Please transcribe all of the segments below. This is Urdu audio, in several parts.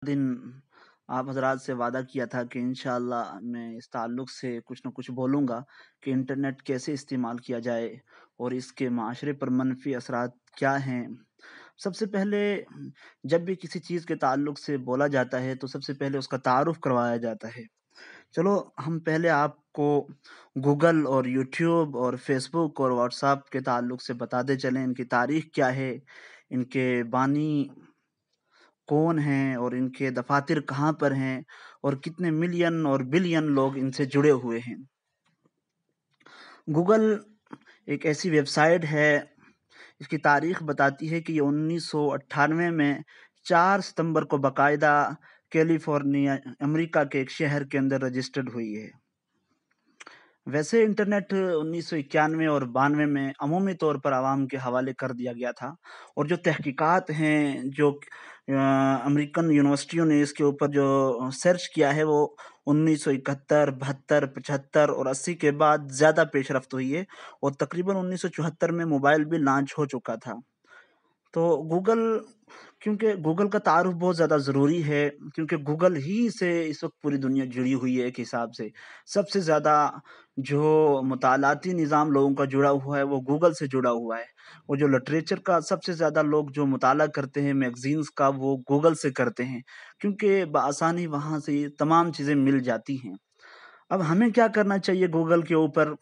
دن آپ حضرات سے وعدہ کیا تھا کہ انشاءاللہ میں اس تعلق سے کچھ نہ کچھ بولوں گا کہ انٹرنیٹ کیسے استعمال کیا جائے اور اس کے معاشرے پر منفی اثرات کیا ہیں۔ سب سے پہلے جب بھی کسی چیز کے تعلق سے بولا جاتا ہے تو سب سے پہلے اس کا تعارف کروایا جاتا ہے۔ چلو ہم پہلے آپ کو گوگل اور یوٹیوب اور فیس بک اور واٹس ایپ کے تعلق سے بتاتے چلیں ان کی تاریخ کیا ہے، ان کے بانی کون ہیں اور ان کے دفاتر کہاں پر ہیں اور کتنے ملین اور بلین لوگ ان سے جڑے ہوئے ہیں۔ گوگل ایک ایسی ویب سائٹ ہے، اس کی تاریخ بتاتی ہے کہ یہ 1998 میں 4 ستمبر کو باقاعدہ کیلیفورنیا امریکہ کے ایک شہر کے اندر رجسٹرڈ ہوئی ہے۔ ویسے انٹرنیٹ 1991 اور 92 میں عمومی طور پر عوام کے حوالے کر دیا گیا تھا، اور جو تحقیقات ہیں جو امریکن یونیورسٹیوں نے اس کے اوپر جو سرچ کیا ہے وہ 1971 72 75 اور 80 کے بعد زیادہ پیش رفت ہوئی ہے، اور تقریباً 1974 میں موبائل بھی لانچ ہو چکا تھا۔ تو گوگل، کیونکہ گوگل کا تعارف بہت زیادہ ضروری ہے، کیونکہ گوگل ہی سے اس وقت پوری دنیا جڑی ہوئی ہے۔ ایک حساب سے سب سے زیادہ جو مطالعاتی نظام لوگوں کا جڑا ہوا ہے وہ گوگل سے جڑا ہوا ہے، اور جو لٹریچر کا سب سے زیادہ لوگ جو مطالعہ کرتے ہیں میگزینز کا وہ گوگل سے کرتے ہیں، کیونکہ بآسانی وہاں سے یہ تمام چیزیں مل جاتی ہیں۔ اب ہمیں کیا کرنا چاہیے گوگل کے اوپر؟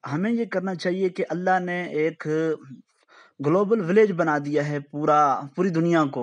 ہمیں یہ کرنا چاہیے کہ اللہ نے ایک گلوبل ولیج بنا دیا ہے پوری دنیا کو۔